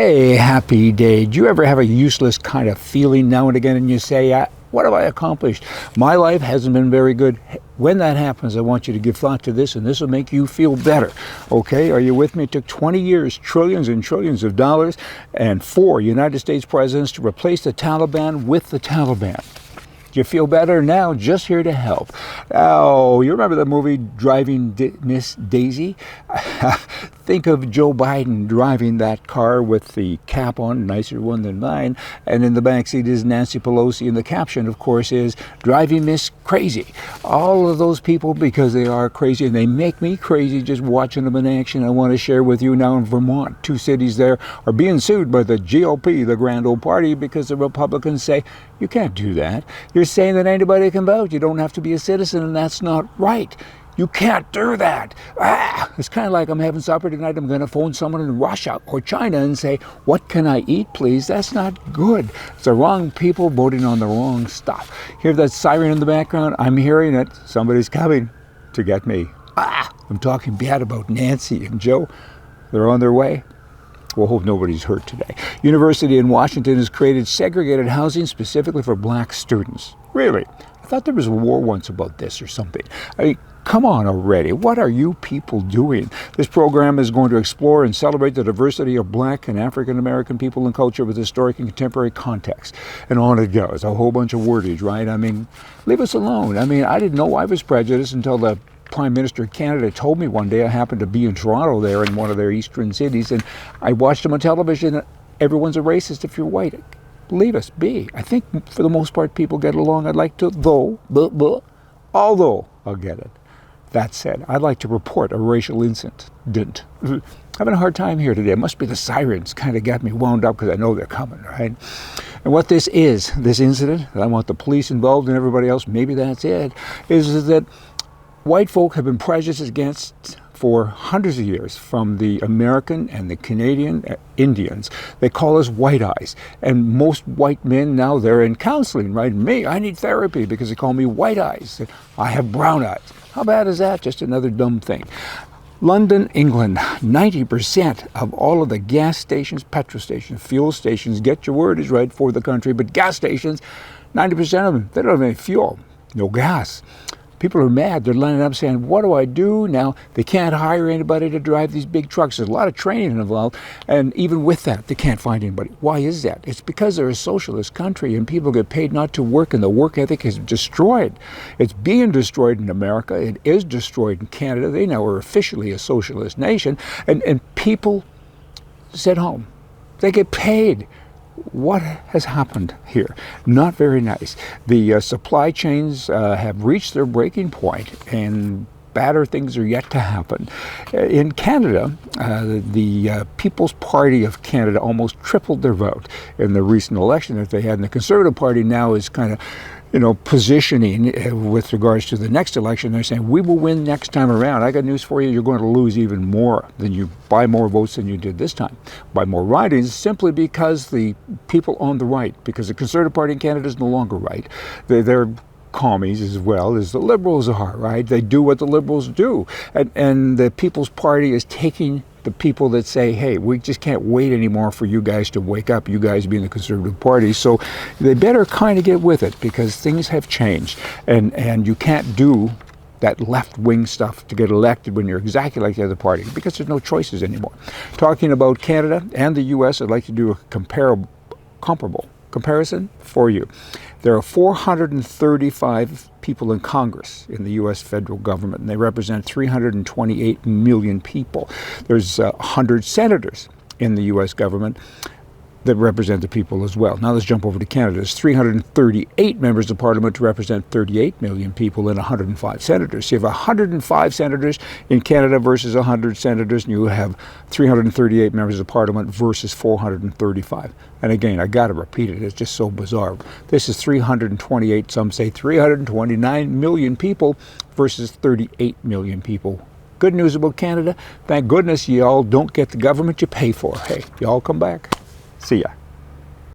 Hey, happy day. Do you ever have a useless kind of feeling now and again and you say, what have I accomplished? My life hasn't been very good. When that happens, I want you to give thought to this, and this will make you feel better. Okay, are you with me? It took 20 years, trillions and trillions of dollars, and 4 United States presidents to replace the Taliban with the Taliban. Do you feel better now? Just here to help. Oh, you remember the movie Driving Miss Daisy? Think of Joe Biden driving that car with the cap on, nicer one than mine, and in the backseat is Nancy Pelosi, and the caption, of course, is Driving Miss Crazy. All of those people, because they are crazy, and they make me crazy just watching them in action. I want to share with you now in Vermont, 2 cities there are being sued by the GOP, the Grand Old Party, because the Republicans say, you can't do that. You're saying that anybody can vote. You don't have to be a citizen, and that's not right. You can't do that. It's kind of like I'm having supper tonight. I'm going to phone someone in Russia or China and say, what can I eat, please? That's not good. It's the wrong people voting on the wrong stuff. Hear that siren in the background? I'm hearing it. Somebody's coming to get me. I'm talking bad about Nancy and Joe. They're on their way. We'll hope nobody's hurt today. University in Washington has created segregated housing specifically for black students. Really? I thought there was a war once about this or something. I mean, come on already. What are you people doing? This program is going to explore and celebrate the diversity of black and African American people and culture with historic and contemporary context. And on it goes. A whole bunch of wordage, right? I mean, leave us alone. I mean, I didn't know I was prejudiced until the Prime Minister of Canada told me one day. I happened to be in Toronto there in one of their eastern cities, and I watched him on television. Everyone's a racist if you're white. Leave us be. I think for the most part people get along. I'd like to, although I'll get it. That said, I'd like to report a racial incident. Having a hard time here today. It must be the sirens kind of got me wound up because I know they're coming, right? And what this is, this incident, I want the police involved and everybody else, maybe that's it, is that white folk have been prejudiced against for hundreds of years from the American and the Canadian Indians. They call us white eyes. And most white men now, they're in counseling, right? Me, I need therapy because they call me white eyes. I have brown eyes. How bad is that? Just another dumb thing. London, England, 90% of all of the gas stations, petrol stations, fuel stations, get your word is right for the country, but gas stations, 90% of them, they don't have any fuel, no gas. People are mad. They're lining up saying, what do I do now? They can't hire anybody to drive these big trucks. There's a lot of training involved. And even with that, they can't find anybody. Why is that? It's because they're a socialist country and people get paid not to work, and the work ethic is destroyed. It's being destroyed in America. It is destroyed in Canada. They now are officially a socialist nation. And people sit home. They get paid. What has happened here? Not very nice. The supply chains have reached their breaking point, and badder things are yet to happen. In Canada, the People's Party of Canada almost tripled their vote in the recent election that they had, and the Conservative Party now is kind of positioning with regards to the next election. They're saying, we will win next time around. I got news for you. You're going to lose even more than you, by more votes than you did this time, by more ridings, simply because the people on the right, because the Conservative Party in Canada is no longer right. They're commies as well as the Liberals are, right? They do what the Liberals do. And the People's Party is taking the people that say, hey, we just can't wait anymore for you guys to wake up, you guys being the Conservative Party. So they better kind of get with it, because things have changed. And you can't do that left-wing stuff to get elected when you're exactly like the other party, because there's no choices anymore. Talking about Canada and the U.S., I'd like to do a comparable comparison for you. There are 435 people in Congress in the U.S. federal government, and they represent 328 million people. There's 100 senators in the U.S. government that represent the people as well. Now let's jump over to Canada. There's 338 members of parliament to represent 38 million people and 105 senators. So you have 105 senators in Canada versus 100 senators, and you have 338 members of parliament versus 435. And again, I got to repeat it. It's just so bizarre. This is 328, some say 329 million people versus 38 million people. Good news about Canada. Thank goodness y'all don't get the government you pay for. Hey, y'all come back. See ya.